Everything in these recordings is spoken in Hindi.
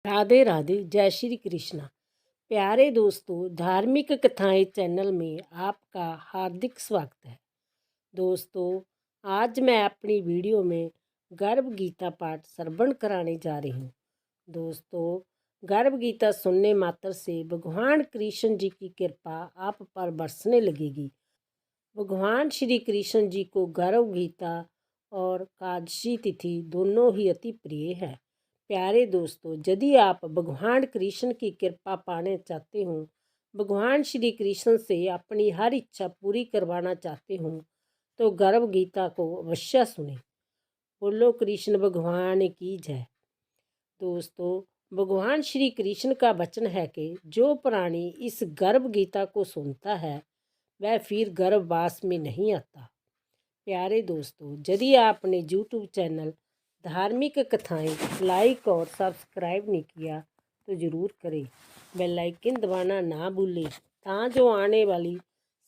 राधे राधे, जय श्री कृष्णा। प्यारे दोस्तों, धार्मिक कथाएं चैनल में आपका हार्दिक स्वागत है। दोस्तों, आज मैं अपनी वीडियो में गर्भ गीता पाठ श्रवण कराने जा रही हूँ। दोस्तों, गर्भ गीता सुनने मात्र से भगवान कृष्ण जी की कृपा आप पर बरसने लगेगी। भगवान श्री कृष्ण जी को गर्भ गीता और एकादशी तिथि दोनों ही अति प्रिय है। प्यारे दोस्तों, यदि आप भगवान कृष्ण की कृपा पाने चाहते हो, भगवान श्री कृष्ण से अपनी हर इच्छा पूरी करवाना चाहते हो, तो गर्भ गीता को अवश्य सुने। बोलो कृष्ण भगवान की जय। दोस्तों, भगवान श्री कृष्ण का वचन है कि जो प्राणी इस गर्भ गीता को सुनता है वह फिर गर्भवास में नहीं आता। प्यारे दोस्तों, यदि आपने यूट्यूब चैनल धार्मिक कथाएं लाइक और सब्सक्राइब नहीं किया तो ज़रूर करें। बेल आइकन दबाना ना भूलें ताकि आने वाली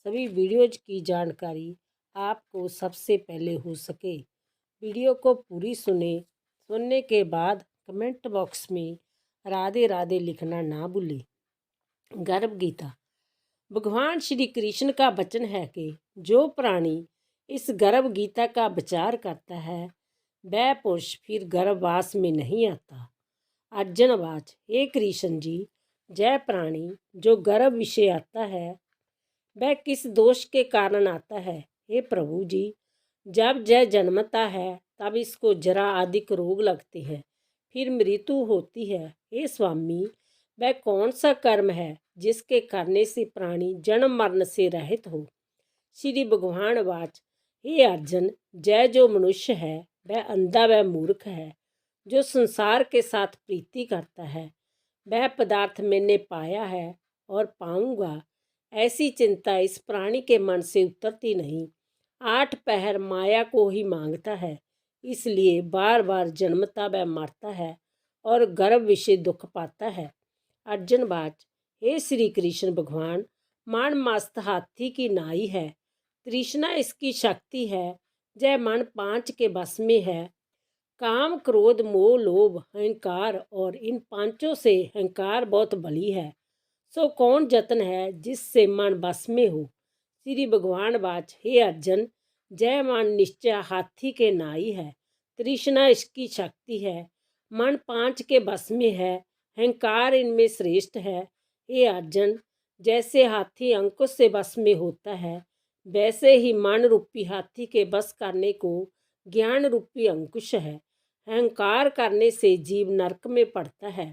सभी वीडियोज की जानकारी आपको सबसे पहले हो सके। वीडियो को पूरी सुनने के बाद कमेंट बॉक्स में राधे राधे लिखना ना भूलें। गर्भ गीता। भगवान श्री कृष्ण का वचन है कि जो प्राणी इस गर्भ गीता का विचार करता है वह पुरुष फिर गर्भवास में नहीं आता। अर्जुनवाच, हे कृष्ण जी, जय प्राणी जो गर्भ विषय आता है वह किस दोष के कारण आता है? हे प्रभु जी, जब जय जन्मता है तब इसको जरा अधिक रोग लगते हैं, फिर मृत्यु होती है। हे स्वामी, वह कौन सा कर्म है जिसके करने से प्राणी जन्म मरण से रहित हो? श्री भगवान वाच, हे अर्जुन, जय जो मनुष्य है वह अंधा व मूर्ख है, जो संसार के साथ प्रीति करता है। वह पदार्थ मैंने पाया है और पाऊंगा, ऐसी चिंता इस प्राणी के मन से उतरती नहीं। 8 पहर माया को ही मांगता है, इसलिए बार बार जन्मता व मरता है और गर्भ विषय दुख पाता है। अर्जुन बाच, हे श्री कृष्ण भगवान, मन मस्त हाथी की नाई है, तृष्णा इसकी शक्ति है, जय मन 5 के बस में है। काम क्रोध मोह लोभ अहंकार, और इन पांचों से अहंकार बहुत बली है। सो कौन जतन है जिससे मन बस में हो? श्री भगवान वाच, हे अर्जुन, जय मन निश्चय हाथी के नाई है, तृष्णा इसकी शक्ति है, मन 5 के बस में है, अहंकार इनमें श्रेष्ठ है। हे अर्जुन, जैसे हाथी अंकुश से बस में होता है वैसे ही मन रूपी हाथी के बस करने को ज्ञान रूपी अंकुश है। अहंकार करने से जीव नरक में पड़ता है।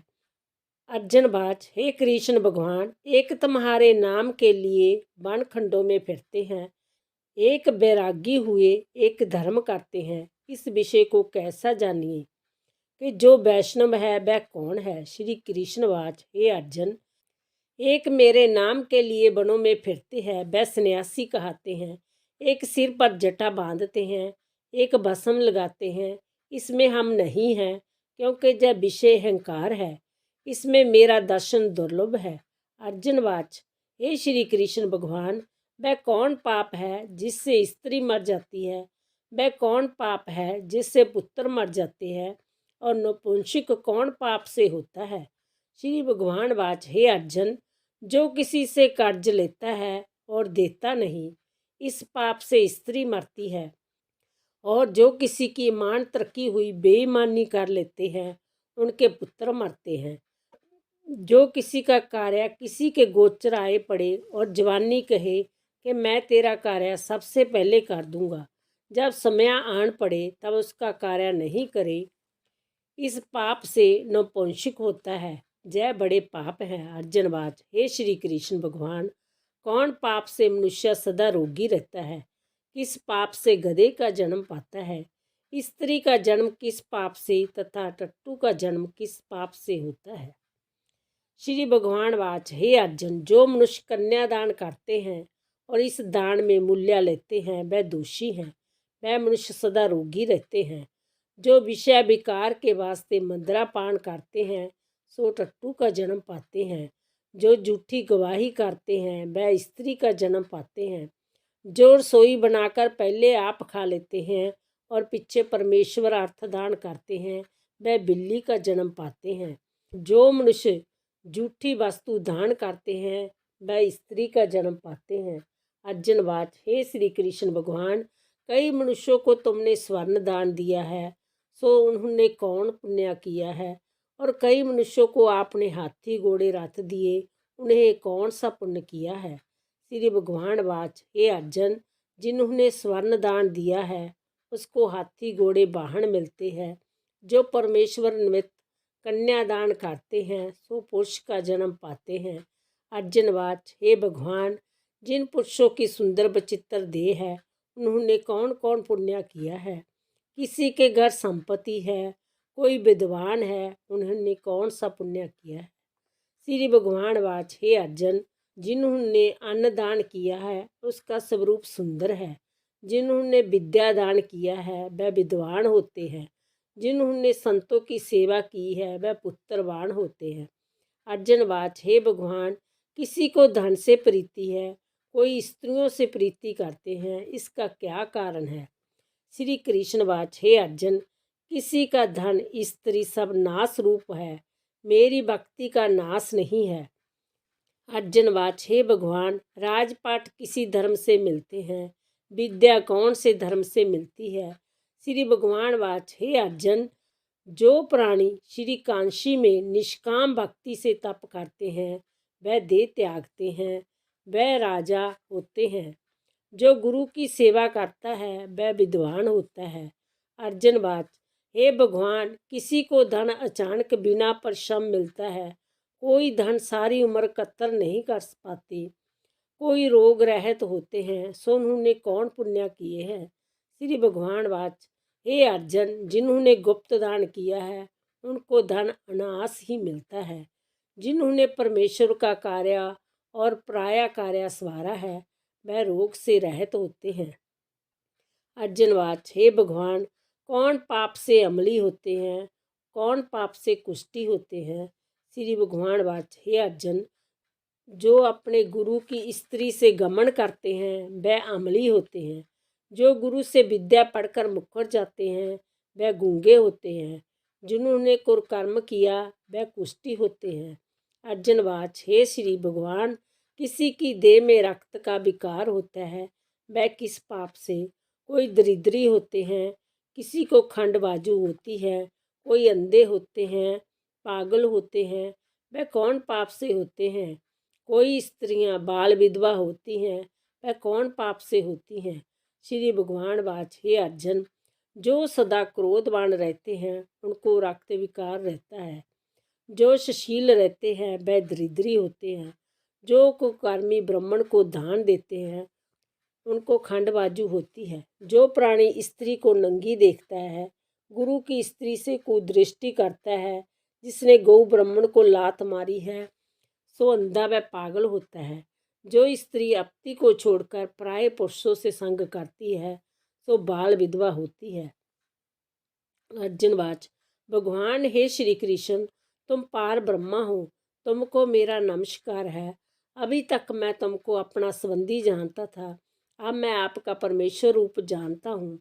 अर्जुन बाच, हे कृष्ण भगवान, एक तुम्हारे नाम के लिए वन खंडों में फिरते हैं, एक बैरागी हुए एक धर्म करते हैं, इस विषय को कैसा जानिए कि जो वैष्णव है वह कौन है? श्री कृष्ण वाच, हे अर्जुन, एक मेरे नाम के लिए वनों में फिरते हैं वह सन्यासी कहते हैं, एक सिर पर जटा बांधते हैं, एक भस्म लगाते हैं, इसमें हम नहीं हैं, क्योंकि जब विषय अहंकार है, इसमें मेरा दर्शन दुर्लभ है। अर्जुन वाच, हे श्री कृष्ण भगवान, वह कौन पाप है जिससे स्त्री मर जाती है? वह कौन पाप है जिससे पुत्र मर जाते हैं? और नपुंसक कौन पाप से होता है? श्री भगवान वाच, हे अर्जुन, जो किसी से कर्ज लेता है और देता नहीं, इस पाप से स्त्री मरती है। और जो किसी की ईमानत रखी हुई बेईमानी कर लेते हैं उनके पुत्र मरते हैं। जो किसी का कार्य किसी के गोचर आए पड़े और जवानी कहे कि मैं तेरा कार्य सबसे पहले कर दूंगा, जब समय आन पड़े तब उसका कार्य नहीं करे, इस पाप से नपुंसक होता है। जय बड़े पाप हैं। अर्जुनवाच, हे श्री कृष्ण भगवान, कौन पाप से मनुष्य सदा रोगी रहता है? किस पाप से गधे का जन्म पाता है? स्त्री का जन्म किस पाप से तथा टट्टू का जन्म किस पाप से होता है? श्री भगवान वाच, हे अर्जुन, जो मनुष्य कन्यादान करते हैं और इस दान में मूल्य लेते हैं वह दोषी हैं, वह मनुष्य सदा रोगी रहते हैं। जो विषय विकार के वास्ते मदिरा पान करते हैं सो टट्टू का जन्म पाते हैं। जो झूठी गवाही करते हैं वह स्त्री का जन्म पाते हैं। जो रसोई बनाकर पहले आप खा लेते हैं और पीछे परमेश्वर अर्थदान करते हैं वह बिल्ली का जन्म पाते हैं। जो मनुष्य झूठी वस्तु दान करते हैं वह स्त्री का जन्म पाते हैं। अर्जुनवाच, हे श्री कृष्ण भगवान, कई मनुष्यों को तुमने स्वर्ण दान दिया है, सो उन्होंने कौन पुण्य किया है? और कई मनुष्यों को आपने हाथी घोड़े रथ दिए, उन्हें कौन सा पुण्य किया है? श्री भगवान वाच, हे अर्जुन, जिन्होंने स्वर्ण दान दिया है उसको हाथी घोड़े वाहन मिलते हैं। जो परमेश्वर निमित्त कन्यादान करते हैं सो पुरुष का जन्म पाते हैं। अर्जुनवाच, हे भगवान, जिन पुरुषों की सुंदर बचित्र देह है उन्होंने कौन कौन पुण्य किया है? किसी के घर संपत्ति है, कोई विद्वान है, उन्होंने कौन सा पुण्य किया है? श्री भगवान वाच, हे अर्जुन, जिन्होंने अन्न दान किया है उसका स्वरूप सुंदर है। जिन्होंने विद्या दान किया है वह विद्वान होते हैं। जिन्होंने संतों की सेवा की है वह पुत्रवान होते हैं। अर्जुनवाच, हे भगवान, किसी को धन से प्रीति है, कोई स्त्रियों से प्रीति करते हैं, इसका क्या कारण है? श्री कृष्णवाच, हे अर्जुन, किसी का धन स्त्री सब नाश रूप है, मेरी भक्ति का नाश नहीं है। अर्जुनवाच, हे भगवान, राजपाट किसी धर्म से मिलते हैं, विद्या कौन से धर्म से मिलती है? श्री भगवान वाच, हे अर्जुन, जो प्राणी श्री कांशी में निष्काम भक्ति से तप करते हैं वह देह त्यागते हैं, वह राजा होते हैं। जो गुरु की सेवा करता है वह विद्वान होता है। अर्जुनवाच, हे भगवान, किसी को धन अचानक बिना परिश्रम मिलता है, कोई धन सारी उम्र कतर नहीं कर पाते, कोई रोग रहित होते हैं, सो उन्होंने कौन पुण्य किए हैं? श्री भगवान वाच, हे अर्जुन, जिन्होंने गुप्त दान किया है उनको धन अनायास ही मिलता है। जिन्होंने परमेश्वर का कार्य और पराया कार्य सवारा है वह रोग से रहित होते हैं। अर्जुनवाच, हे भगवान, कौन पाप से अमली होते हैं, कौन पाप से कुष्ठी होते हैं? श्री भगवान वाच, हे अर्जुन, जो अपने गुरु की स्त्री से गमन करते हैं वह अमली होते हैं। जो गुरु से विद्या पढ़कर मुकर जाते हैं वह गूंगे होते हैं। जिन्होंने कुकर्म किया वह कुष्ठी होते हैं। अर्जुनवाच, हे श्री भगवान, किसी की देह में रक्त का विकार होता है वह किस पाप से? कोई दरिद्री होते हैं, किसी को खंडबाजू होती है, कोई अंधे होते हैं, पागल होते हैं, वह कौन पाप से होते हैं? कोई स्त्रियां बाल विधवा होती हैं, वह कौन पाप से होती हैं? श्री भगवान वाच, हे अर्जुन, जो सदा क्रोधवान रहते हैं उनको रक्त विकार रहता है। जो सुशील रहते हैं वह दरिद्री होते हैं। जो कुकर्मी ब्राह्मण को दान देते हैं उनको खंडबाजू होती है। जो प्राणी स्त्री को नंगी देखता है, गुरु की स्त्री से कुदृष्टि करता है, जिसने गौ ब्राह्मण को लात मारी है सो अंधा व पागल होता है। जो स्त्री अपती को छोड़कर पराये पुरुषों से संग करती है सो बाल विधवा होती है। अर्जुनवाच, भगवान, हे श्री कृष्ण, तुम पार ब्रह्मा हो, तुमको मेरा नमस्कार है। अभी तक मैं तुमको अपना संबंधी जानता था, अब मैं आपका परमेश्वर रूप जानता हूँ।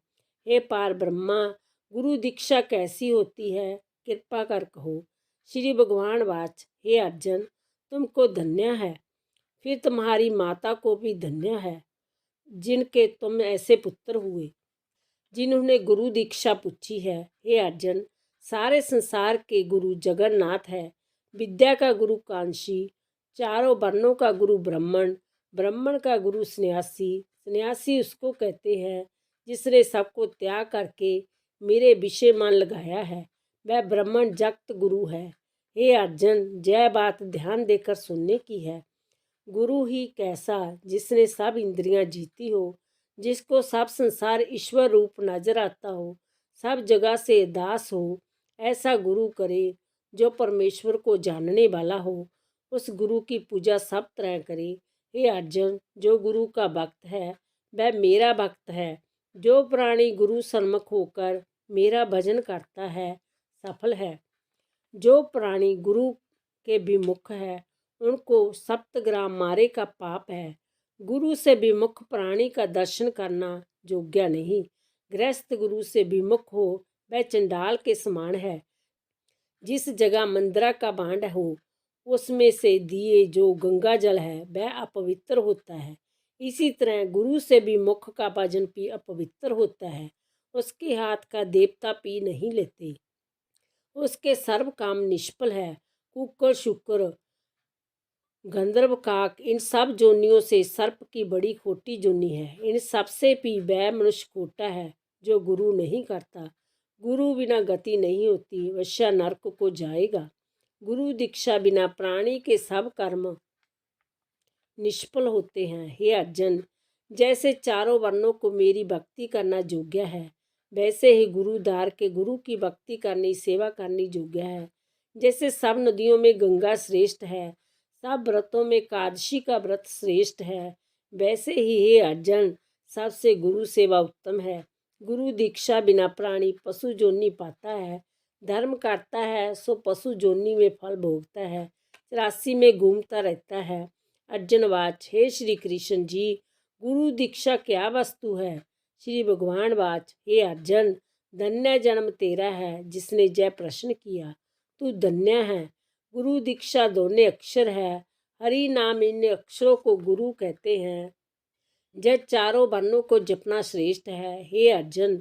हे पार ब्रह्मा, गुरु दीक्षा कैसी होती है, कृपा कर कहो। श्री भगवान वाच, हे अर्जुन, तुमको धन्य है, फिर तुम्हारी माता को भी धन्य है, जिनके तुम ऐसे पुत्र हुए, जिन्होंने गुरु दीक्षा पूछी है। हे अर्जुन, सारे संसार के गुरु जगन्नाथ है। विद्या का गुरु कांशी, चारों वर्णों का गुरु ब्राह्मण, ब्राह्मण का गुरु सन्यासी, सन्यासी उसको कहते हैं जिसने सबको त्याग करके मेरे विषय मन लगाया है, वह ब्राह्मण जगत गुरु है। हे अर्जुन, यह बात ध्यान देकर सुनने की है। गुरु ही कैसा, जिसने सब इंद्रियां जीती हो, जिसको सब संसार ईश्वर रूप नजर आता हो, सब जगह से दास हो, ऐसा गुरु करे जो परमेश्वर को जानने वाला हो। उस गुरु की पूजा सब तरह करे। हे अर्जुन, जो गुरु का भक्त है वह मेरा भक्त है। जो प्राणी गुरु सन्मुख होकर मेरा भजन करता है सफल है। जो प्राणी गुरु के विमुख है उनको 7 ग्राम मारे का पाप है। गुरु से विमुख प्राणी का दर्शन करना योग्य नहीं। गृहस्थ गुरु से विमुख हो वह चंडाल के समान है। जिस जगह मंदिरा का भांड हो उसमें से दिए जो गंगा जल है वह अपवित्र होता है। इसी तरह गुरु से भी मुख का भजन पी अपवित्र होता है। उसके हाथ का देवता पी नहीं लेते, उसके सर्व काम निष्फल है। कुकर शुक्र गंधर्व काक इन सब जोनियों से सर्प की बड़ी खोटी जोनी है। इन सब से भी वह मनुष्य खोटा है जो गुरु नहीं करता। गुरु बिना गति नहीं होती, वश्य नरक को जाएगा। गुरु दीक्षा बिना प्राणी के सब कर्म निष्फल होते हैं। हे अर्जुन, जैसे चारों वर्णों को मेरी भक्ति करना योग्य है, वैसे ही गुरुदार के गुरु की भक्ति करनी सेवा करनी योग्य है। जैसे सब नदियों में गंगा श्रेष्ठ है, सब व्रतों में एकादशी का व्रत श्रेष्ठ है, वैसे ही हे अर्जुन सबसे गुरु सेवा उत्तम है। गुरु दीक्षा बिना प्राणी पशु जोनी पाता है, धर्म करता है सो पशु जोनी में फल भोगता है, 84 में घूमता रहता है। अर्जुनवाच, हे श्री कृष्ण जी, गुरु दीक्षा क्या वस्तु है? श्री भगवान वाच, हे अर्जुन, धन्य जन्म तेरा है जिसने जय प्रश्न किया, तू धन्य है। गुरु दीक्षा दोनों अक्षर है, हरि नाम इन अक्षरों को गुरु कहते हैं। जय चारों वर्णों को जपना श्रेष्ठ है। हे अर्जुन,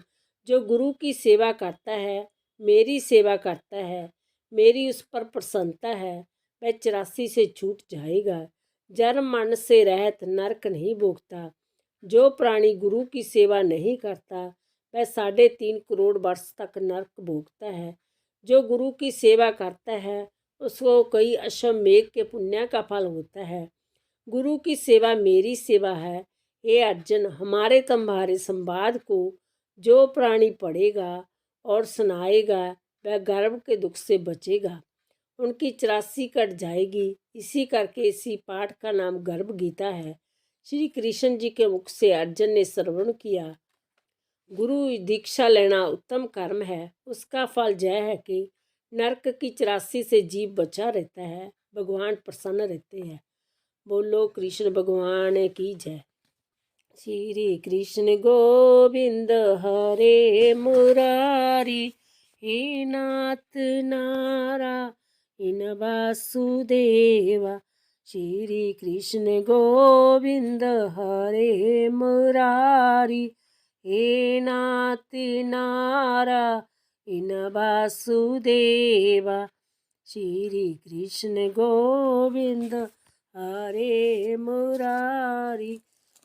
जो गुरु की सेवा करता है, मेरी सेवा करता है, मेरी उस पर प्रसन्नता है, वह 84 से छूट जाएगा, जन्म मरण से रहित नरक नहीं भोगता। जो प्राणी गुरु की सेवा नहीं करता वह 3.5 करोड़ वर्ष तक नरक भोगता है। जो गुरु की सेवा करता है उसको कई अश्वमेघ के पुण्य का फल होता है। गुरु की सेवा मेरी सेवा है। हे अर्जुन, हमारे तुम्हारे संवाद को जो प्राणी पढ़ेगा और सुनाएगा वह गर्भ के दुख से बचेगा, उनकी 84 कट जाएगी। इसी करके इसी पाठ का नाम गर्भ गीता है। श्री कृष्ण जी के मुख से अर्जुन ने श्रवण किया, गुरु दीक्षा लेना उत्तम कर्म है। उसका फल यह है कि नरक की 84 से जीव बचा रहता है, भगवान प्रसन्न रहते हैं। बोलो कृष्ण भगवान की जय। श्री कृष्ण गोविंद हरे मुरारी, हे नाथ नारायण वासुदेवा। श्री कृष्ण गोविंद हरे मुरारी, हे नाथ नारायण वासुदेवा। श्री कृष्ण गोविंद हरे मुरारी,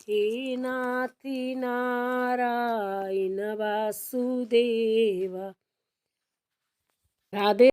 हे नाथ नारायण वासुदेवा। राधे।